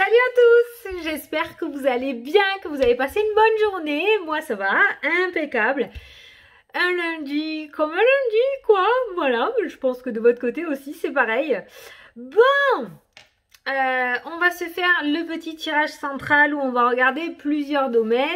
Salut à tous, j'espère que vous allez bien, que vous avez passé une bonne journée. Moi ça va, impeccable. Un lundi comme un lundi quoi, voilà, je pense que de votre côté aussi c'est pareil. Bon, on va se faire le petit tirage central où on va regarder plusieurs domaines.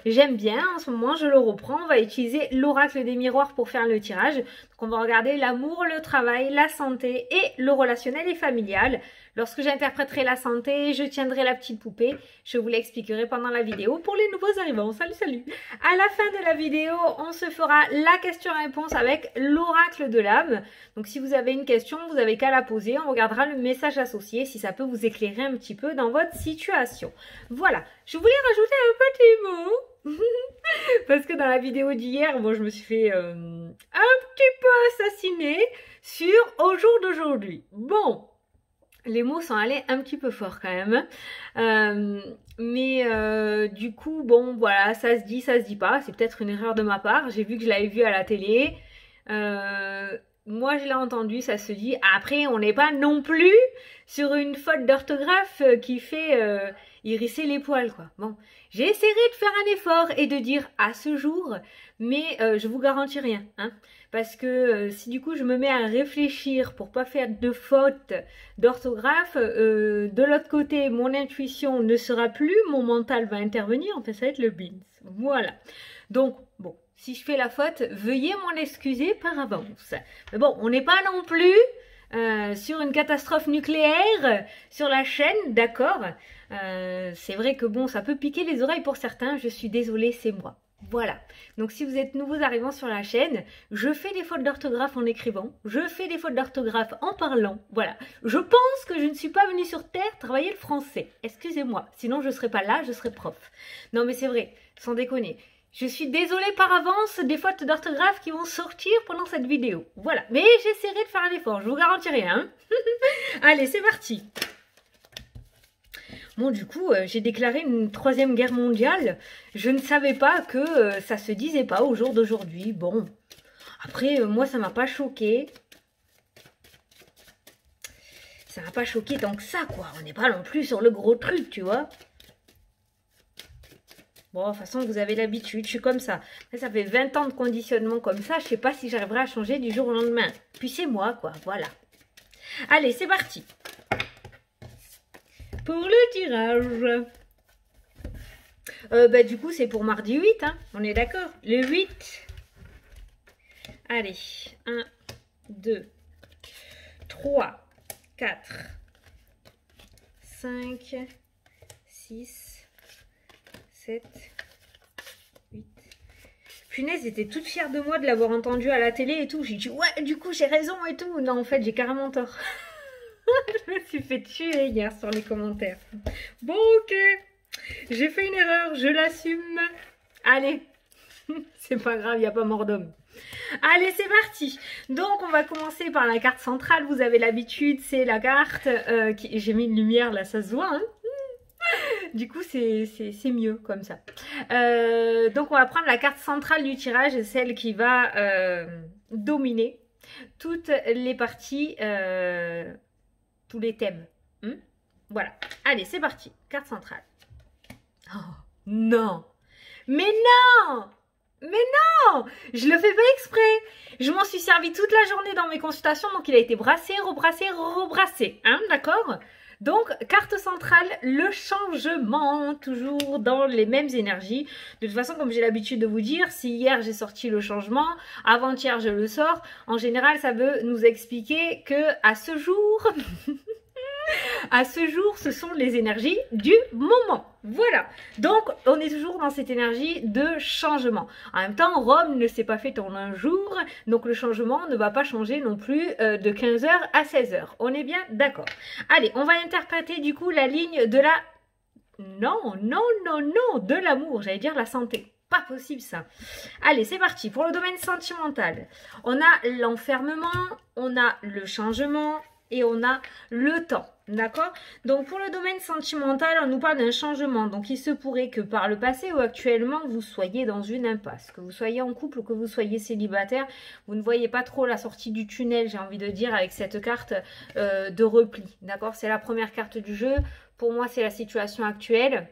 J'aime bien, en ce moment je le reprends, on va utiliser l'oracle des miroirs pour faire le tirage. Donc on va regarder l'amour, le travail, la santé et le relationnel et familial. Lorsque j'interpréterai la santé, je tiendrai la petite poupée. Je vous l'expliquerai pendant la vidéo pour les nouveaux arrivants. Salut, salut! À la fin de la vidéo, on se fera la question-réponse avec l'oracle de l'âme. Donc si vous avez une question, vous n'avez qu'à la poser. On regardera le message associé si ça peut vous éclairer un petit peu dans votre situation. Voilà, je voulais rajouter un petit mot. Parce que dans la vidéo d'hier, moi je me suis fait un petit peu assassiner sur au jour d'aujourd'hui. Bon, les mots sont allés un petit peu fort quand même. Mais du coup, bon, voilà, ça se dit pas. C'est peut-être une erreur de ma part. J'ai vu que je l'avais vu à la télé. Moi, je l'ai entendu, ça se dit. Après, on n'est pas non plus sur une faute d'orthographe qui fait hérisser les poils, quoi. Bon, j'ai essayé de faire un effort et de dire à ce jour, mais je vous garantis rien, hein. Parce que si du coup je me mets à réfléchir pour pas faire de faute d'orthographe, de l'autre côté, mon intuition ne sera plus, mon mental va intervenir, en fait ça va être le beans. Voilà. Donc, bon, si je fais la faute, veuillez m'en excuser par avance. Mais bon, on n'est pas non plus sur une catastrophe nucléaire sur la chaîne, d'accord. C'est vrai que bon, ça peut piquer les oreilles pour certains, je suis désolée, c'est moi. Voilà, donc si vous êtes nouveaux arrivants sur la chaîne, je fais des fautes d'orthographe en écrivant, je fais des fautes d'orthographe en parlant, voilà. Je pense que je ne suis pas venue sur Terre travailler le français, excusez-moi, sinon je ne serais pas là, je serais prof. Non mais c'est vrai, sans déconner. Je suis désolée par avance des fautes d'orthographe qui vont sortir pendant cette vidéo. Voilà, mais j'essaierai de faire un effort, je vous garantis rien. Hein. Allez, c'est parti. Bon, du coup, j'ai déclaré une 3e guerre mondiale. Je ne savais pas que ça se disait pas au jour d'aujourd'hui. Bon, après, moi, ça m'a pas choqué. Ça m'a pas choqué tant que ça, quoi. On n'est pas non plus sur le gros truc, tu vois. Bon, de toute façon, vous avez l'habitude, je suis comme ça. Après, ça fait 20 ans de conditionnement comme ça. Je sais pas si j'arriverai à changer du jour au lendemain. Puis c'est moi, quoi, voilà. Allez, c'est parti. Pour le tirage. Bah, du coup, c'est pour mardi 8, hein. On est d'accord. Le 8. Allez. 1, 2, 3, 4, 5, 6, 7, 8. Punaise, j'étais toute fière de moi de l'avoir entendu à la télé et tout. J'ai dit, ouais, du coup, j'ai raison et tout. Non, en fait, j'ai carrément tort. Je me suis fait tuer hier sur les commentaires. Bon, ok. J'ai fait une erreur, je l'assume. Allez. C'est pas grave, il n'y a pas mort d'homme. Allez, c'est parti. Donc, on va commencer par la carte centrale. Vous avez l'habitude, c'est la carte... J'ai mis une lumière, là, ça se voit. Hein. Du coup, c'est mieux comme ça. Donc, on va prendre la carte centrale du tirage, celle qui va dominer toutes les parties... tous les thèmes. Voilà. Allez, c'est parti. Carte centrale. Oh, non. Mais non. Mais non. Je le fais pas exprès. Je m'en suis servi toute la journée dans mes consultations. Donc, il a été brassé, rebrassé, rebrassé. Hein, d'accord? Donc, carte centrale, le changement, toujours dans les mêmes énergies. De toute façon, comme j'ai l'habitude de vous dire, si hier j'ai sorti le changement, avant-hier je le sors, en général, ça veut nous expliquer que à ce jour, ce sont les énergies du moment. Voilà. Donc, on est toujours dans cette énergie de changement. En même temps, Rome ne s'est pas faite en un jour. Donc, le changement ne va pas changer non plus de 15h à 16h. On est bien d'accord. Allez, on va interpréter du coup la ligne de la... Non, de l'amour. J'allais dire la santé. Pas possible ça. Allez, c'est parti. Pour le domaine sentimental, on a l'enfermement, on a le changement et on a le temps. D'accord? Donc pour le domaine sentimental, on nous parle d'un changement. Donc il se pourrait que par le passé ou actuellement, vous soyez dans une impasse. Que vous soyez en couple ou que vous soyez célibataire, vous ne voyez pas trop la sortie du tunnel, j'ai envie de dire, avec cette carte de repli. D'accord? C'est la première carte du jeu. Pour moi, c'est la situation actuelle.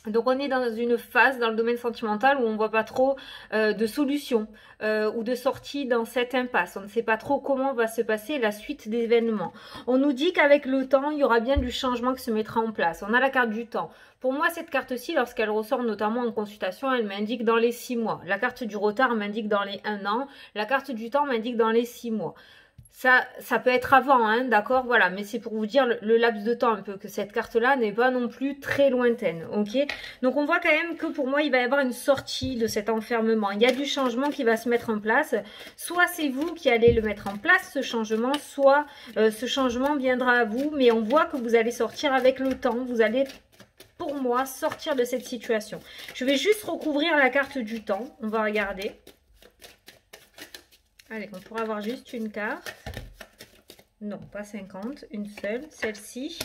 Donc on est dans une phase dans le domaine sentimental où on ne voit pas trop de solutions ou de sortie dans cette impasse. On ne sait pas trop comment va se passer la suite d'événements. On nous dit qu'avec le temps, il y aura bien du changement qui se mettra en place. On a la carte du temps. Pour moi, cette carte-ci, lorsqu'elle ressort notamment en consultation, elle m'indique dans les 6 mois. La carte du retard m'indique dans les 1 an. La carte du temps m'indique dans les 6 mois. Ça peut être avant, hein, d'accord, voilà, mais c'est pour vous dire le laps de temps un peu, que cette carte-là n'est pas non plus très lointaine, ok. Donc on voit quand même que pour moi, il va y avoir une sortie de cet enfermement. Il y a du changement qui va se mettre en place. Soit c'est vous qui allez le mettre en place, ce changement, soit ce changement viendra à vous, mais on voit que vous allez sortir avec le temps, vous allez... Pour moi, sortir de cette situation. Je vais juste recouvrir la carte du temps. On va regarder. Allez, on pourra avoir juste une carte. Non, pas 50, une seule, celle-ci.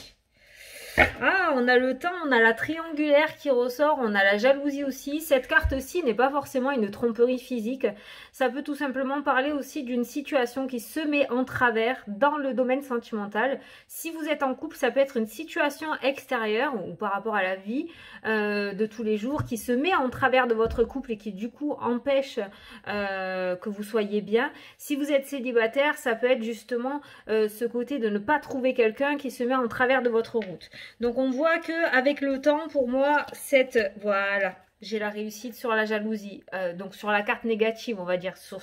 Ah, on a le temps, on a la triangulaire qui ressort, on a la jalousie aussi. Cette carte-ci n'est pas forcément une tromperie physique. Ça peut tout simplement parler aussi d'une situation qui se met en travers dans le domaine sentimental. Si vous êtes en couple, ça peut être une situation extérieure ou par rapport à la vie de tous les jours qui se met en travers de votre couple et qui du coup empêche que vous soyez bien. Si vous êtes célibataire, ça peut être justement ce côté de ne pas trouver quelqu'un qui se met en travers de votre route. Donc on voit que avec le temps, pour moi, voilà, j'ai la réussite sur la jalousie, donc sur la carte négative, on va dire, sur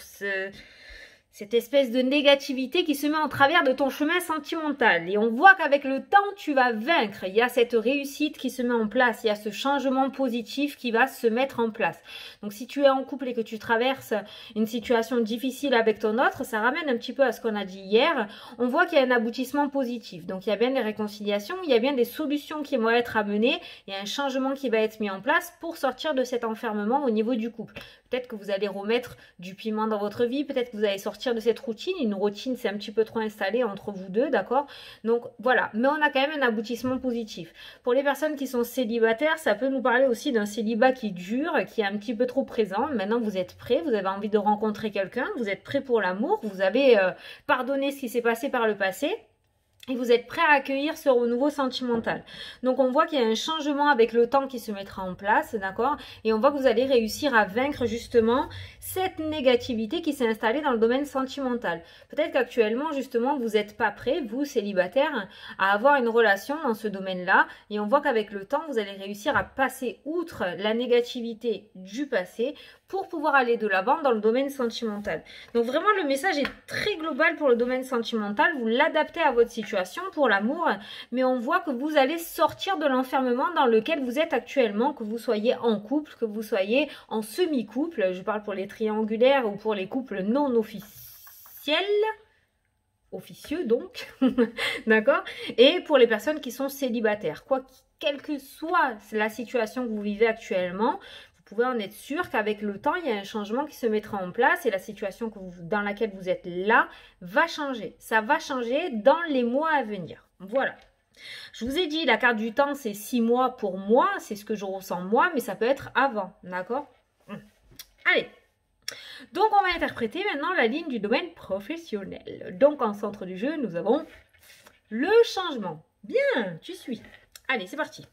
cette espèce de négativité qui se met en travers de ton chemin sentimental. Et on voit qu'avec le temps, tu vas vaincre. Il y a cette réussite qui se met en place. Il y a ce changement positif qui va se mettre en place. Donc, si tu es en couple et que tu traverses une situation difficile avec ton autre, ça ramène un petit peu à ce qu'on a dit hier. On voit qu'il y a un aboutissement positif. Donc, il y a bien des réconciliations, il y a bien des solutions qui vont être amenées. Il y a un changement qui va être mis en place pour sortir de cet enfermement au niveau du couple. Peut-être que vous allez remettre du piment dans votre vie, peut-être que vous allez sortir de cette routine. Une routine, c'est un petit peu trop installé entre vous deux, d'accord? Donc voilà, mais on a quand même un aboutissement positif. Pour les personnes qui sont célibataires, ça peut nous parler aussi d'un célibat qui dure, qui est un petit peu trop présent. Maintenant, vous êtes prêts, vous avez envie de rencontrer quelqu'un, vous êtes prêts pour l'amour, vous avez pardonné ce qui s'est passé par le passé. Et vous êtes prêt à accueillir ce renouveau sentimental. Donc on voit qu'il y a un changement avec le temps qui se mettra en place, d'accord? Et on voit que vous allez réussir à vaincre justement cette négativité qui s'est installée dans le domaine sentimental. Peut-être qu'actuellement justement vous n'êtes pas prêt, vous célibataire, à avoir une relation dans ce domaine-là. Et on voit qu'avec le temps vous allez réussir à passer outre la négativité du passé pour pouvoir aller de l'avant dans le domaine sentimental. Donc vraiment le message est très global pour le domaine sentimental, vous l'adaptez à votre situation pour l'amour, mais on voit que vous allez sortir de l'enfermement dans lequel vous êtes actuellement, que vous soyez en couple, que vous soyez en semi-couple, je parle pour les triangulaires ou pour les couples non officiels, officieux donc, d'accord? Et pour les personnes qui sont célibataires, quelle que soit la situation que vous vivez actuellement, vous pouvez en être sûr qu'avec le temps, il y a un changement qui se mettra en place et la situation dans laquelle vous êtes là va changer. Ça va changer dans les mois à venir. Voilà. Je vous ai dit, la carte du temps, c'est 6 mois pour moi. C'est ce que je ressens moi, mais ça peut être avant. D'accord? Allez. Donc, on va interpréter maintenant la ligne du domaine professionnel. Donc, en centre du jeu, nous avons le changement. Bien, tu suis. Allez, c'est parti.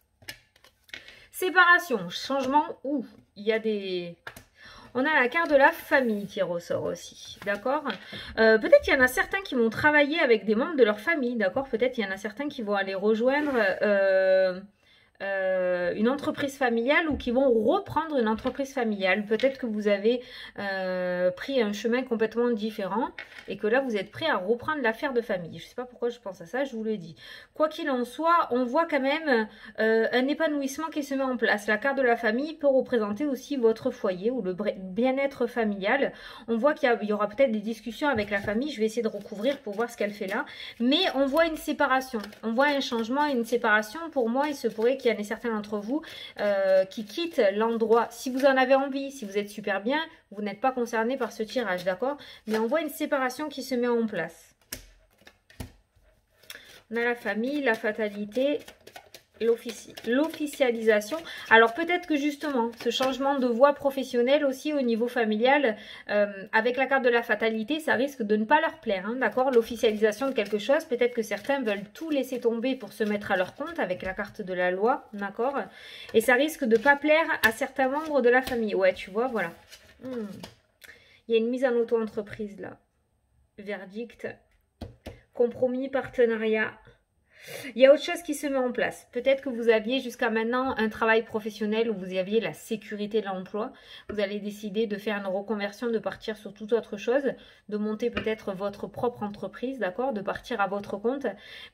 Séparation, changement où il y a des... On a la carte de la famille qui ressort aussi, d'accord? Peut-être qu'il y en a certains qui vont travailler avec des membres de leur famille, d'accord? Peut-être qu'il y en a certains qui vont aller rejoindre une entreprise familiale ou qui vont reprendre une entreprise familiale. Peut-être que vous avez pris un chemin complètement différent et que là vous êtes prêt à reprendre l'affaire de famille. Je ne sais pas pourquoi je pense à ça, je vous le dis. Quoi qu'il en soit, on voit quand même un épanouissement qui se met en place. La carte de la famille peut représenter aussi votre foyer ou le bien-être familial. On voit qu'il y aura peut-être des discussions avec la famille. Je vais essayer de recouvrir pour voir ce qu'elle fait là. Mais on voit une séparation. On voit un changement et une séparation. Pour moi, il se pourrait qu'il y en ait certains d'entre vous qui quittent l'endroit. Si vous en avez envie, si vous êtes super bien, vous n'êtes pas concerné par ce tirage, d'accord? Mais on voit une séparation qui se met en place. On a la famille, la fatalité l'officialisation. Alors peut-être que justement, ce changement de voie professionnelle aussi au niveau familial, avec la carte de la fatalité, ça risque de ne pas leur plaire, hein, d'accord? L'officialisation de quelque chose, peut-être que certains veulent tout laisser tomber pour se mettre à leur compte avec la carte de la loi, d'accord? Et ça risque de ne pas plaire à certains membres de la famille. Ouais, tu vois, voilà. Il y a une mise en auto-entreprise là. Verdict. Compromis, partenariat. Il y a autre chose qui se met en place. Peut-être que vous aviez jusqu'à maintenant un travail professionnel où vous aviez la sécurité de l'emploi. Vous allez décider de faire une reconversion, de partir sur toute autre chose, de monter peut-être votre propre entreprise, d'accord, de partir à votre compte.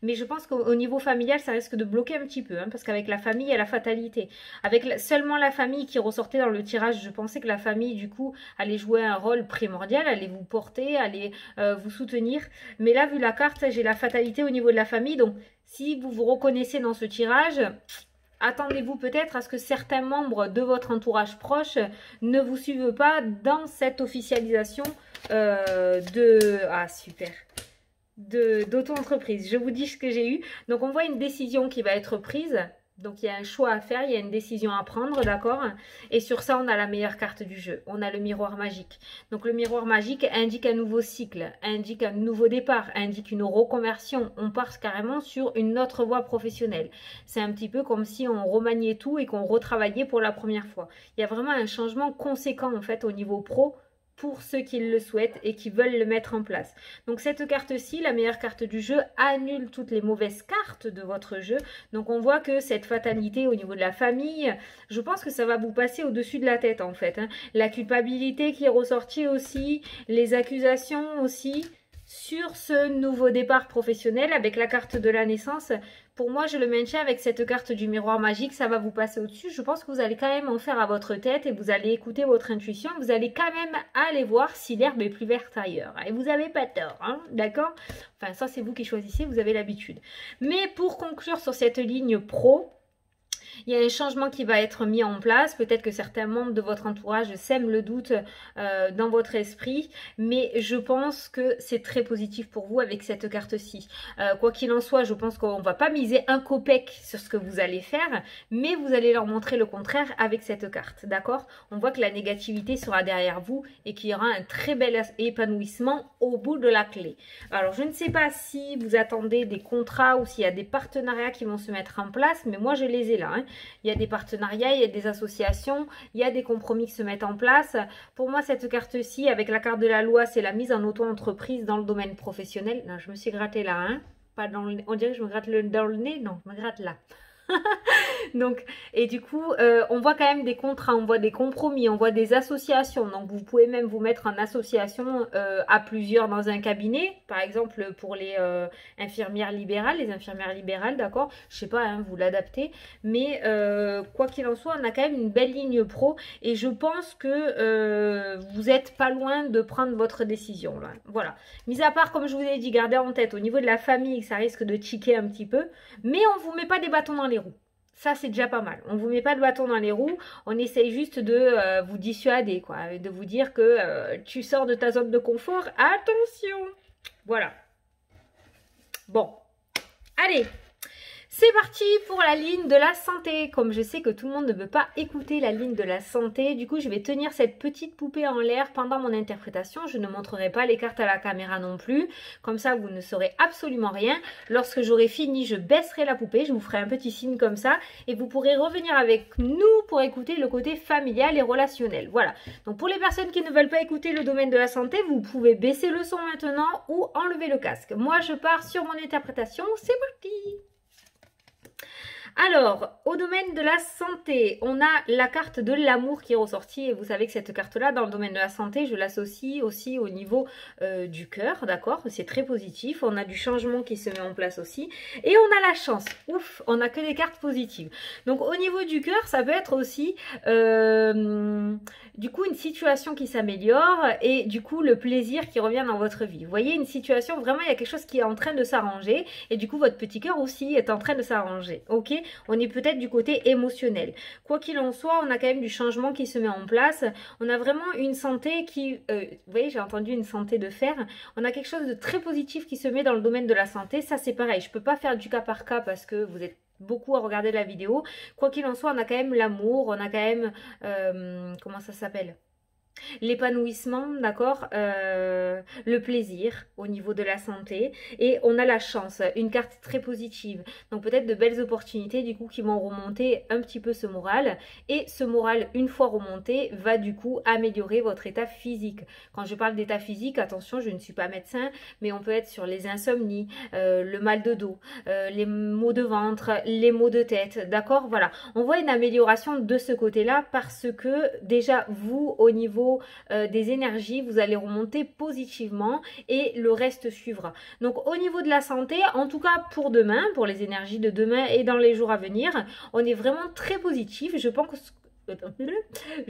Mais je pense qu'au niveau familial, ça risque de bloquer un petit peu, hein, parce qu'avec la famille, il y a la fatalité. Avec seulement la famille qui ressortait dans le tirage, je pensais que la famille, du coup, allait jouer un rôle primordial, allait vous porter, allait vous soutenir. Mais là, vu la carte, j'ai la fatalité au niveau de la famille, donc si vous vous reconnaissez dans ce tirage, attendez-vous peut-être à ce que certains membres de votre entourage proche ne vous suivent pas dans cette officialisation d'auto-entreprise. Je vous dis ce que j'ai eu. Donc, on voit une décision qui va être prise. Donc, il y a un choix à faire, il y a une décision à prendre, d'accord? Et sur ça, on a la meilleure carte du jeu. On a le miroir magique. Donc, le miroir magique indique un nouveau cycle, indique un nouveau départ, indique une reconversion. On part carrément sur une autre voie professionnelle. C'est un petit peu comme si on remaniait tout et qu'on retravaillait pour la première fois. Il y a vraiment un changement conséquent, en fait, au niveau pro, pour ceux qui le souhaitent et qui veulent le mettre en place. Donc cette carte-ci, la meilleure carte du jeu, annule toutes les mauvaises cartes de votre jeu. Donc on voit que cette fatalité au niveau de la famille, je pense que ça va vous passer au-dessus de la tête en fait, hein. La culpabilité qui est ressortie aussi, les accusations aussi sur ce nouveau départ professionnel avec la carte de la naissance. Pour moi, je le maintiens avec cette carte du miroir magique, ça va vous passer au-dessus. Je pense que vous allez quand même en faire à votre tête et vous allez écouter votre intuition. Vous allez quand même aller voir si l'herbe est plus verte ailleurs. Et vous n'avez pas tort, hein, d'accord? Enfin, ça, c'est vous qui choisissez, vous avez l'habitude. Mais pour conclure sur cette ligne pro, il y a un changement qui va être mis en place. Peut-être que certains membres de votre entourage sèment le doute dans votre esprit. Mais je pense que c'est très positif pour vous avec cette carte-ci. Quoi qu'il en soit, je pense qu'on ne va pas miser un copec sur ce que vous allez faire. Mais vous allez leur montrer le contraire avec cette carte. D'accord? On voit que la négativité sera derrière vous et qu'il y aura un très bel épanouissement au bout de la clé. Alors, je ne sais pas si vous attendez des contrats ou s'il y a des partenariats qui vont se mettre en place. Mais moi, je les ai là, hein. Il y a des partenariats, il y a des associations, il y a des compromis qui se mettent en place. Pour moi, cette carte-ci, avec la carte de la loi, c'est la mise en auto-entreprise dans le domaine professionnel. Non, je me suis grattée là, hein. Pas dans le... On dirait que je me gratte dans le nez. Non, je me gratte là. Donc, et du coup, on voit quand même des contrats, on voit des compromis, on voit des associations. Donc, vous pouvez même vous mettre en association à plusieurs dans un cabinet. Par exemple, pour les infirmières libérales, d'accord? Je sais pas, hein, vous l'adaptez. Mais quoi qu'il en soit, on a quand même une belle ligne pro. Et je pense que vous n'êtes pas loin de prendre votre décision, là. Voilà. Mis à part, comme je vous ai dit, gardez en tête, au niveau de la famille, ça risque de tiquer un petit peu. Mais on ne vous met pas des bâtons dans les roues. Ça, c'est déjà pas mal. On ne vous met pas de bâton dans les roues. On essaye juste de vous dissuader, quoi. De vous dire que tu sors de ta zone de confort. Attention! Voilà. Bon. Allez! C'est parti pour la ligne de la santé. Comme je sais que tout le monde ne veut pas écouter la ligne de la santé, du coup je vais tenir cette petite poupée en l'air pendant mon interprétation. Je ne montrerai pas les cartes à la caméra non plus. Comme ça vous ne saurez absolument rien. Lorsque j'aurai fini, je baisserai la poupée, je vous ferai un petit signe comme ça et vous pourrez revenir avec nous pour écouter le côté familial et relationnel. Voilà. Donc pour les personnes qui ne veulent pas écouter le domaine de la santé, vous pouvez baisser le son maintenant ou enlever le casque. Moi je pars sur mon interprétation. C'est parti! Alors, au domaine de la santé, on a la carte de l'amour qui est ressortie. Et vous savez que cette carte-là, dans le domaine de la santé, je l'associe aussi au niveau du cœur, d'accord? C'est très positif. On a du changement qui se met en place aussi. Et on a la chance. Ouf, on n'a que des cartes positives. Donc, au niveau du cœur, ça peut être aussi... du coup, une situation qui s'améliore et du coup, le plaisir qui revient dans votre vie. Vous voyez, une situation, vraiment, il y a quelque chose qui est en train de s'arranger et du coup, votre petit cœur aussi est en train de s'arranger. Ok? On est peut-être du côté émotionnel. Quoi qu'il en soit, on a quand même du changement qui se met en place. On a vraiment une santé qui... vous voyez, j'ai entendu une santé de fer. On a quelque chose de très positif qui se met dans le domaine de la santé. Ça, c'est pareil. Je ne peux pas faire du cas par cas parce que vous êtes beaucoup à regarder la vidéo. Quoi qu'il en soit, on a quand même l'amour, on a quand même, comment ça s'appelle? L'épanouissement, d'accord, le plaisir au niveau de la santé et on a la chance, une carte très positive. Donc peut-être de belles opportunités du coup qui vont remonter un petit peu ce moral et ce moral une fois remonté va du coup améliorer votre état physique. Quand je parle d'état physique, attention, je ne suis pas médecin, mais on peut être sur les insomnies, le mal de dos, les maux de ventre, les maux de tête, d'accord, voilà. On voit une amélioration de ce côté-là parce que déjà vous au niveau des énergies, vous allez remonter positivement et le reste suivra. Donc au niveau de la santé, en tout cas pour demain, pour les énergies de demain et dans les jours à venir, on est vraiment très positif. Je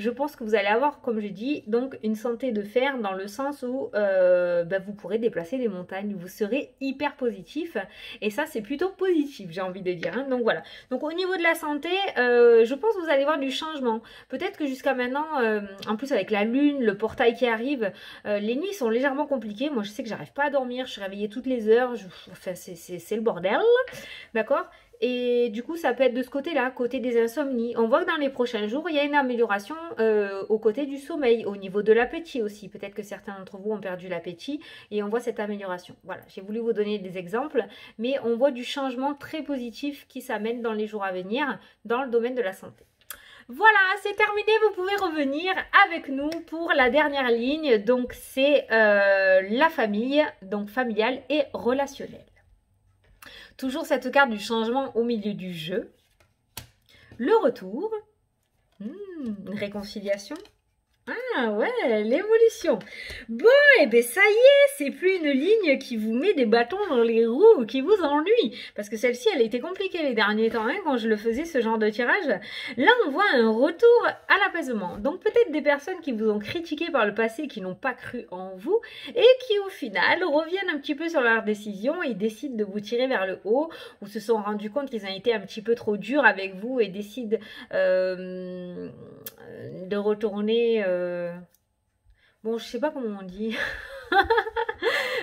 pense que vous allez avoir, comme je dis, donc une santé de fer dans le sens où vous pourrez déplacer des montagnes, vous serez hyper positif et ça c'est plutôt positif, j'ai envie de dire, hein. Donc voilà, donc au niveau de la santé, je pense que vous allez voir du changement. Peut-être que jusqu'à maintenant, en plus avec la lune, le portail qui arrive, les nuits sont légèrement compliquées. Moi je sais que j'arrive pas à dormir, je suis réveillée toutes les heures, enfin c'est le bordel, d'accord. Et du coup, ça peut être de ce côté-là, côté des insomnies. On voit que dans les prochains jours, il y a une amélioration au côté du sommeil, au niveau de l'appétit aussi. Peut-être que certains d'entre vous ont perdu l'appétit et on voit cette amélioration. Voilà, j'ai voulu vous donner des exemples, mais on voit du changement très positif qui s'amène dans les jours à venir dans le domaine de la santé. Voilà, c'est terminé, vous pouvez revenir avec nous pour la dernière ligne. Donc, c'est la famille, donc familiale et relationnelle. Toujours cette carte du changement au milieu du jeu. Le retour. Une réconciliation. Ah ouais, l'évolution. Bon, et ben ça y est, c'est plus une ligne qui vous met des bâtons dans les roues ou qui vous ennuie. Parce que celle-ci, elle a été compliquée les derniers temps, hein, quand je le faisais, ce genre de tirage. Là, on voit un retour à l'apaisement. Donc peut-être des personnes qui vous ont critiqué par le passé, qui n'ont pas cru en vous, et qui au final reviennent un petit peu sur leur décision et décident de vous tirer vers le haut, ou se sont rendus compte qu'ils ont été un petit peu trop durs avec vous et décident de retourner... bon, je sais pas comment on dit.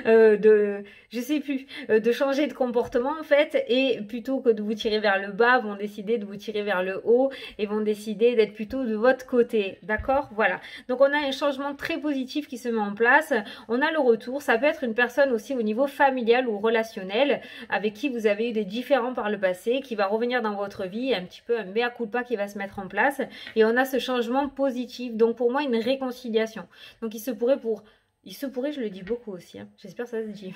Je sais plus, de changer de comportement en fait, et plutôt que de vous tirer vers le bas, vont décider de vous tirer vers le haut et vont décider d'être plutôt de votre côté, d'accord? Voilà, donc on a un changement très positif qui se met en place, on a le retour, ça peut être une personne aussi au niveau familial ou relationnel, avec qui vous avez eu des différends par le passé, qui va revenir dans votre vie, un petit peu un mea culpa qui va se mettre en place, et on a ce changement positif, donc pour moi une réconciliation, donc il se pourrait, je le dis beaucoup aussi, hein. J'espère que ça se dit,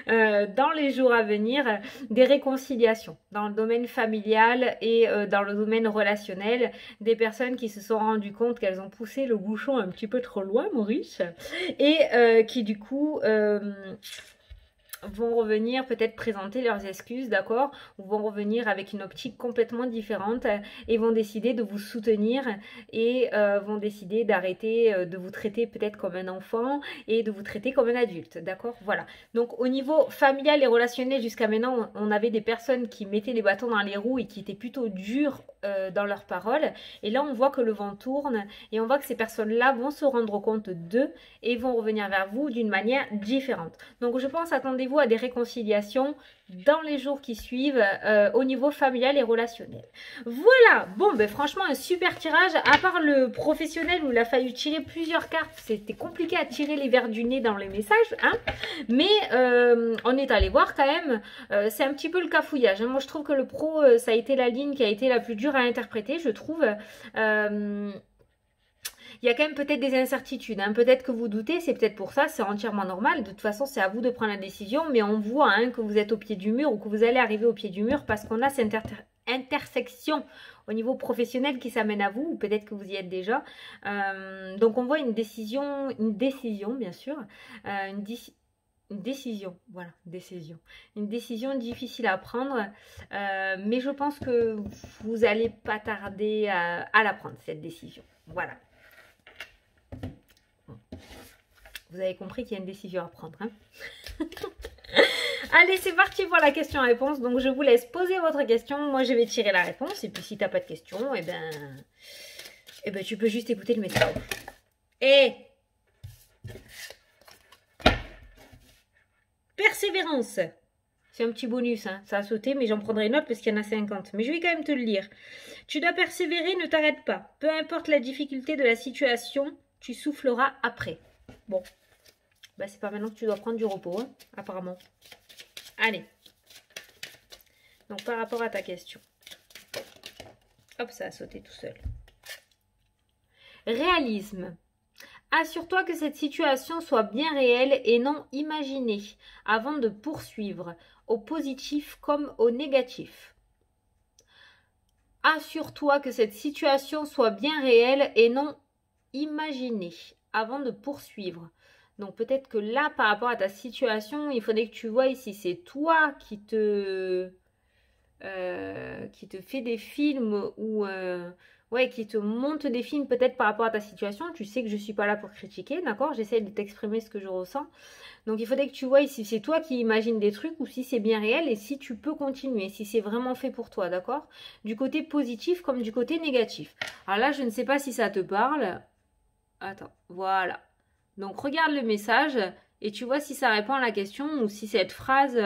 dans les jours à venir, des réconciliations dans le domaine familial et dans le domaine relationnel, des personnes qui se sont rendues compte qu'elles ont poussé le bouchon un petit peu trop loin, Maurice, et qui du coup... vont revenir peut-être présenter leurs excuses, d'accord, ou vont revenir avec une optique complètement différente et vont décider de vous soutenir et vont décider d'arrêter de vous traiter peut-être comme un enfant et de vous traiter comme un adulte, d'accord, voilà. Donc au niveau familial et relationnel, jusqu'à maintenant, on avait des personnes qui mettaient les bâtons dans les roues et qui étaient plutôt dures dans leurs paroles, et là on voit que le vent tourne et on voit que ces personnes-là vont se rendre compte d'eux et vont revenir vers vous d'une manière différente. Donc je pense, attendez-vous à des réconciliations dans les jours qui suivent au niveau familial et relationnel. Voilà, bon ben franchement un super tirage, à part le professionnel où il a fallu tirer plusieurs cartes, c'était compliqué à tirer les verres du nez dans les messages, hein, mais on est allé voir quand même, c'est un petit peu le cafouillage, hein. Moi je trouve que le pro, ça a été la ligne qui a été la plus dure à interpréter, je trouve. Il y a quand même peut-être des incertitudes, hein. Peut-être que vous doutez, c'est peut-être pour ça, c'est entièrement normal. De toute façon, c'est à vous de prendre la décision, mais on voit, hein, que vous êtes au pied du mur ou que vous allez arriver au pied du mur parce qu'on a cette intersection au niveau professionnel qui s'amène à vous, ou peut-être que vous y êtes déjà. Donc on voit une décision bien sûr, une décision, voilà, une décision difficile à prendre, mais je pense que vous n'allez pas tarder à la prendre, cette décision, voilà. Vous avez compris qu'il y a une décision à prendre, hein. Allez, c'est parti pour la question-réponse. Donc, je vous laisse poser votre question. Moi, je vais tirer la réponse. Et puis, si tu n'as pas de question, eh ben, tu peux juste écouter le message. Et persévérance. C'est un petit bonus, hein. Ça a sauté, mais j'en prendrai une autre parce qu'il y en a 50. Mais je vais quand même te le lire. Tu dois persévérer, ne t'arrête pas. Peu importe la difficulté de la situation, tu souffleras après. Bon, bah, c'est pas maintenant que tu dois prendre du repos, hein, apparemment. Allez. Donc, par rapport à ta question. Hop, ça a sauté tout seul. Réalisme. Assure-toi que cette situation soit bien réelle et non imaginée avant de poursuivre, au positif comme au négatif. Assure-toi que cette situation soit bien réelle et non imaginée avant de poursuivre. Donc peut-être que là, par rapport à ta situation, il faudrait que tu vois si c'est toi qui te fait des films ou ouais, qui te monte des films peut-être par rapport à ta situation. Tu sais que je ne suis pas là pour critiquer, d'accord? J'essaie de t'exprimer ce que je ressens. Donc il faudrait que tu vois si c'est toi qui imagines des trucs ou si c'est bien réel et si tu peux continuer, si c'est vraiment fait pour toi, d'accord? Du côté positif comme du côté négatif. Alors là, je ne sais pas si ça te parle. Attends, voilà. Donc regarde le message et tu vois si ça répond à la question ou si cette phrase...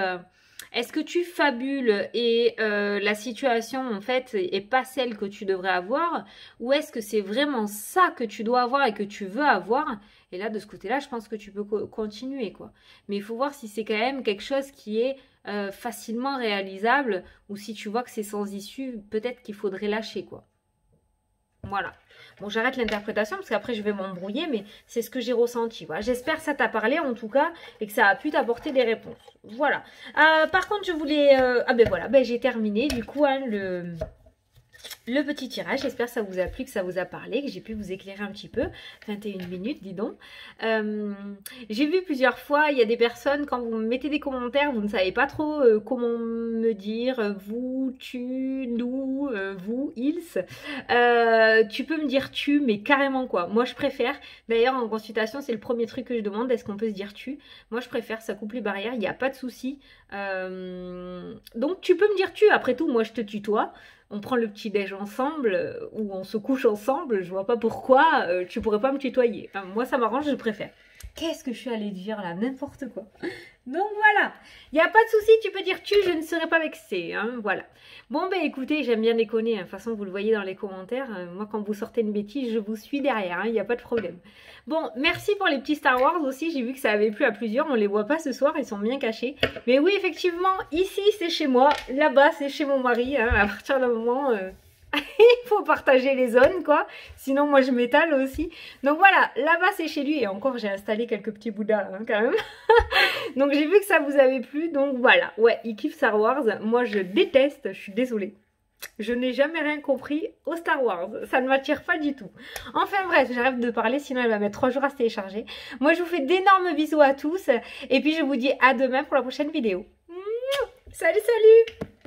Est-ce que tu fabules et la situation en fait est pas celle que tu devrais avoir ou est-ce que c'est vraiment ça que tu dois avoir et que tu veux avoir? Et là de ce côté-là, je pense que tu peux continuer quoi. Mais il faut voir si c'est quand même quelque chose qui est facilement réalisable ou si tu vois que c'est sans issue, peut-être qu'il faudrait lâcher quoi. Voilà. Bon, j'arrête l'interprétation parce qu'après je vais m'embrouiller, mais c'est ce que j'ai ressenti. Voilà. J'espère que ça t'a parlé en tout cas et que ça a pu t'apporter des réponses. Voilà. Par contre, je voulais... Ah ben voilà, ben, j'ai terminé du coup hein, le petit tirage. J'espère que ça vous a plu, que ça vous a parlé, que j'ai pu vous éclairer un petit peu. 21 minutes, dis donc. J'ai vu plusieurs fois, il y a des personnes, quand vous me mettez des commentaires, vous ne savez pas trop comment me dire, vous, tu, nous, vous, ils. Tu peux me dire tu, mais carrément quoi. Moi, je préfère. D'ailleurs, en consultation, c'est le premier truc que je demande, est-ce qu'on peut se dire tu? Moi, je préfère, ça coupe les barrières, il n'y a pas de souci. Donc, tu peux me dire tu. Après tout, moi, je te tutoie. On prend le petit-déj ensemble ou on se couche ensemble, je vois pas pourquoi tu pourrais pas me tutoyer. Enfin, moi, ça m'arrange, je préfère. Qu'est-ce que je suis allée dire là? N'importe quoi. Donc voilà, il n'y a pas de souci, tu peux dire tu, je ne serai pas vexée. Hein, voilà. Bon, ben écoutez, j'aime bien déconner. Hein. De toute façon, vous le voyez dans les commentaires. Moi, quand vous sortez une bêtise, je vous suis derrière. Il n'y a pas de problème. Bon, merci pour les petits Star Wars aussi. J'ai vu que ça avait plu à plusieurs. On ne les voit pas ce soir, ils sont bien cachés. Mais oui, effectivement, ici, c'est chez moi. Là-bas, c'est chez mon mari. Hein. À partir d'un moment... il faut partager les zones quoi, sinon moi je m'étale aussi. Donc voilà, là-bas c'est chez lui et encore j'ai installé quelques petits bouddhas hein, quand même. Donc j'ai vu que ça vous avait plu, donc voilà. Ouais, il kiffe Star Wars, moi je déteste, je suis désolée. Je n'ai jamais rien compris au Star Wars, ça ne m'attire pas du tout. Enfin bref, j'arrête de parler sinon elle va mettre 3 jours à se télécharger. Moi je vous fais d'énormes bisous à tous et puis je vous dis à demain pour la prochaine vidéo. Salut salut.